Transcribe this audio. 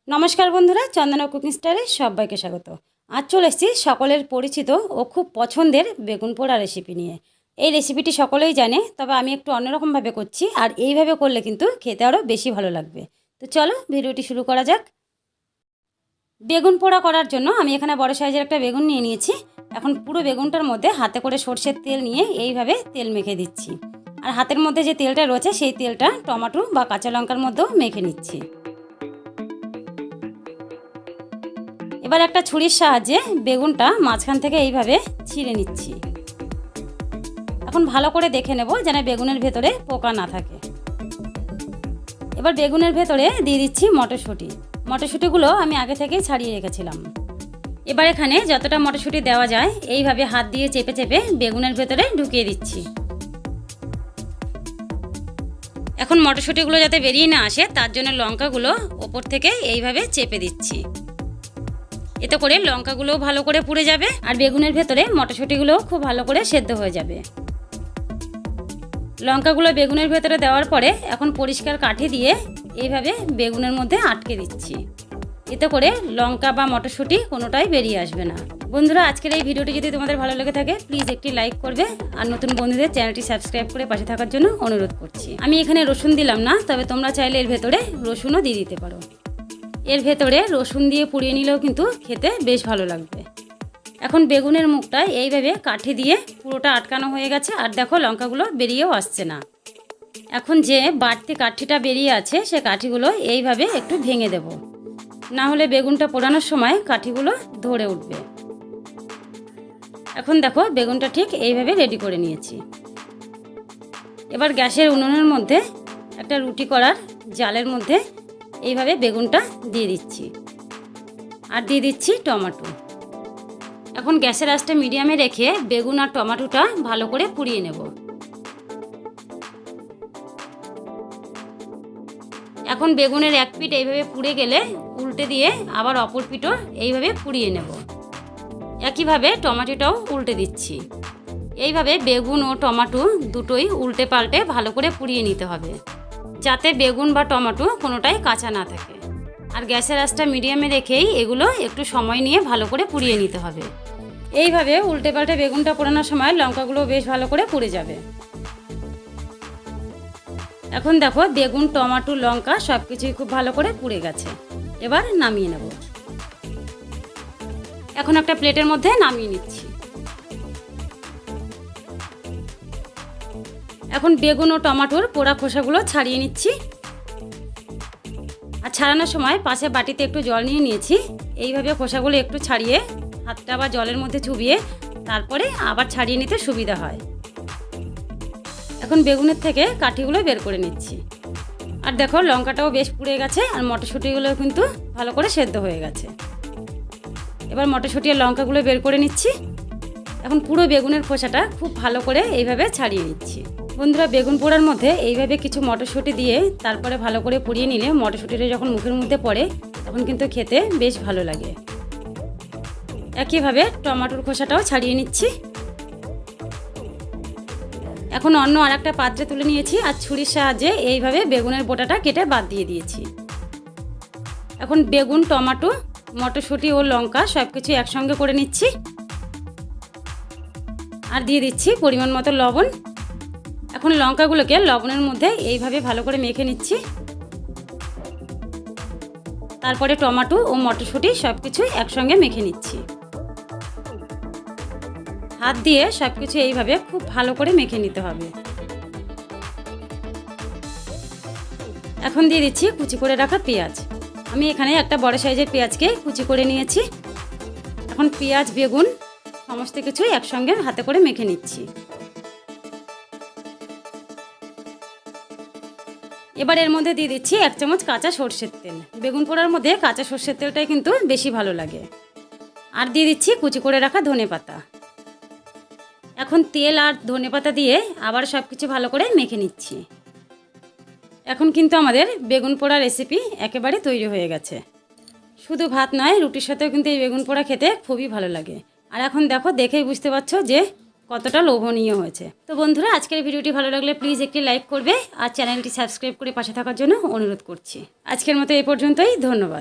नमस्कार बंधुरा चंदना कुकिंग स्टाइले सबाइके स्वागत। आज चले एसेछि सकलेर परिचित और खूब पछंदेर बेगुन पोड़ा रेसिपि निये। এই রেসিপিটি সকলেই জানে, তবে আমি একটু অন্যরকম ভাবে করছি আর এইভাবে করলে কিন্তু খেতে আরো বেশি ভালো লাগবে। তো চলো ভিডিওটি শুরু করা যাক। বেগুন পোড়া করার জন্য আমি এখানে বড় সাইজের একটা বেগুন নিয়ে নিয়েছি। এখন পুরো বেগুনটার মধ্যে হাতে করে সরষের তেল নিয়ে এইভাবে তেল মেখে দিচ্ছি। আর হাতের মধ্যে যে তেলটা রয়েছে সেই তেলটা টমেটো বা কাঁচা লঙ্কার মধ্যেও মেখে নিচ্ছি। এবার একটা ছুরির সাহায্যে বেগুনটা মাঝখান থেকে এইভাবে ছিঁড়ে নিচ্ছি। এখন ভালো করে দেখে নেব যেন বেগুনের ভেতরে পোকা না থাকে। এবার বেগুনের ভেতরে দিয়ে দিচ্ছি মটরশুঁটি। মটরশুঁটিগুলো আমি আগে থেকেই ছাড়িয়ে রেখেছিলাম। এবার এখানে যতটা মটরশুঁটি দেওয়া যায় এইভাবে হাত দিয়ে চেপে চেপে বেগুনের ভেতরে ঢুকিয়ে দিচ্ছি। এখন মটরশুঁটিগুলো যাতে বেরিয়ে না আসে তার জন্য লঙ্কাগুলো ওপর থেকে এইভাবে চেপে দিচ্ছি। এতে করে লঙ্কাগুলোও ভালো করে পুড়ে যাবে আর বেগুনের ভেতরে মটরশুঁটিগুলোও খুব ভালো করে সেদ্ধ হয়ে যাবে। লঙ্কাগুলো বেগুনের ভেতরে দেওয়ার পরে এখন পরিষ্কার কাঠি দিয়ে এইভাবে বেগুনের মধ্যে আটকে দিচ্ছি। এতে করে লঙ্কা বা মটরশুঁটি কোনোটাই বেরিয়ে আসবে না। বন্ধুরা, আজকের এই ভিডিওটি যদি তোমাদের ভালো লেগে থাকে প্লিজ একটি লাইক করবে আর নতুন বন্ধুদের চ্যানেলটি সাবস্ক্রাইব করে পাশে থাকার জন্য অনুরোধ করছি। আমি এখানে রসুন দিলাম না, তবে তোমরা চাইলে এর ভেতরে রসুনও দিয়ে দিতে পারো। এর ভেতরে রসুন দিয়ে পুড়িয়ে নিলেও কিন্তু খেতে বেশ ভালো লাগবে। এখন বেগুনের মুখটা এইভাবে কাঠি দিয়ে পুরোটা আটকানো হয়ে গেছে আর দেখো লঙ্কাগুলো বেরিয়েও আসছে না। এখন যে বাড়তি কাঠিটা বেরিয়ে আছে সে কাঠিগুলো এইভাবে একটু ভেঙে দেব, না হলে বেগুনটা পোড়ানোর সময় কাঠিগুলো ধরে উঠবে। এখন দেখো বেগুনটা ঠিক এইভাবে রেডি করে নিয়েছি। এবার গ্যাসের উনুনের মধ্যে একটা রুটি করার জালের মধ্যে এইভাবে বেগুনটা দিয়ে দিচ্ছি আর দিয়ে দিচ্ছি টমেটো। এখন গ্যাসের আঁচটা মিডিয়ামে রেখে বেগুন আর টমেটোটা ভালো করে পুড়িয়ে নেব। এখন বেগুনের এক পিঠ এইভাবে পুড়ে গেলে উল্টে দিয়ে আবার অপর পিঠও এইভাবে পুড়িয়ে নেব। একইভাবে টমেটোটাও উল্টে দিচ্ছি। এইভাবে বেগুন ও টমেটো দুটোই উল্টে পাল্টে ভালো করে পুড়িয়ে নিতে হবে, যাতে বেগুন বা টমেটো কোনোটাই কাঁচা না থাকে। আর গ্যাসের আঁচটা মিডিয়ামে রেখেই এগুলো একটু সময় নিয়ে ভালো করে পুড়িয়ে নিতে হবে। এইভাবে উল্টে পাল্টে বেগুনটা পোড়ানোর সময় লঙ্কাগুলো বেশ ভালো করে পুড়ে যাবে। এখন দেখো বেগুন, টমেটো, লঙ্কা সব কিছুই খুব ভালো করে পুড়ে গেছে। এবার নামিয়ে নেব। এখন একটা প্লেটের মধ্যে নামিয়ে নিচ্ছি। এখন বেগুন ও টমেটোর পোড়া খোসাগুলো ছাড়িয়ে নিচ্ছি। আর ছাড়ানোর সময় পাশে বাটিতে একটু জল নিয়ে নিয়েছি। এইভাবে খোসাগুলো একটু ছাড়িয়ে হাতটা বা জলের মধ্যে চুবিয়ে তারপরে আবার ছাড়িয়ে নিতে সুবিধা হয়। এখন বেগুনের থেকে কাঠিগুলো বের করে নিচ্ছি। আর দেখো লঙ্কাটাও বেশ পুড়ে গেছে আর মটরশুঁটিগুলোও কিন্তু ভালো করে সেদ্ধ হয়ে গেছে। এবার মটরশুঁটি আর লঙ্কাগুলো বের করে নিচ্ছি। এখন পুরো বেগুনের খোসাটা খুব ভালো করে এইভাবে ছাড়িয়ে নিচ্ছি। বন্ধুরা, বেগুন পোড়ার মধ্যে এইভাবে কিছু মটরশুঁটি দিয়ে তারপরে ভালো করে পুড়িয়ে নিলে মটরশুঁটিটা যখন মুখের মধ্যে পড়ে তখন কিন্তু খেতে বেশ ভালো লাগে। একইভাবে টমেটোর খোসাটাও ছাড়িয়ে নিচ্ছি। এখন অন্য আর একটা পাত্রে তুলে নিয়েছি আর ছুরির সাহায্যে এইভাবে বেগুনের বোটাটা কেটে বাদ দিয়ে দিয়েছি। এখন বেগুন, টমেটো, মটরশুঁটি ও লঙ্কা সব কিছু একসঙ্গে করে নিচ্ছি আর দিয়ে দিচ্ছি পরিমাণ মতো লবণ। এখন লঙ্কাগুলোকে লবণের মধ্যে এইভাবে ভালো করে মেখে নিচ্ছি। তারপরে টমেটো ও মটরশুঁটি সব কিছু একসঙ্গে মেখে নিচ্ছি। হাত দিয়ে সব কিছু এইভাবে খুব ভালো করে মেখে নিতে হবে। এখন দিয়ে দিচ্ছি কুচি করে রাখা পেঁয়াজ। আমি এখানে একটা বড় সাইজের পেঁয়াজকে কুচি করে নিয়েছি। এখন পেঁয়াজ, বেগুন সমস্ত কিছু একসঙ্গে হাতে করে মেখে নিচ্ছি। এবার এর মধ্যে দিয়ে দিচ্ছি 1 চামচ কাঁচা সর্ষের তেল। বেগুন পোড়ার মধ্যে কাঁচা সর্ষের তেলটাই কিন্তু বেশি ভালো লাগে। আর দিয়ে দিচ্ছি কুচি করে রাখা ধনেপাতা। এখন তেল আর ধনেপাতা দিয়ে আবার সব কিছু ভালো করে মেখে নিচ্ছি। এখন কিন্তু আমাদের বেগুন পোড়া রেসিপি একেবারে তৈরি হয়ে গেছে। শুধু ভাত নয়, রুটির সাথেও কিন্তু এই বেগুন পোড়া খেতে খুবই ভালো লাগে। আর এখন দেখো, দেখেই বুঝতে পারছো যে কতটা লোভনীয় হয়েছে। তো বন্ধুরা, আজকের ভিডিওটি ভালো লাগলে প্লিজ একটি লাইক করবে আর চ্যানেলটি সাবস্ক্রাইব করে পাশে থাকার জন্য অনুরোধ করছি। আজকের মতো এই পর্যন্তই, ধন্যবাদ।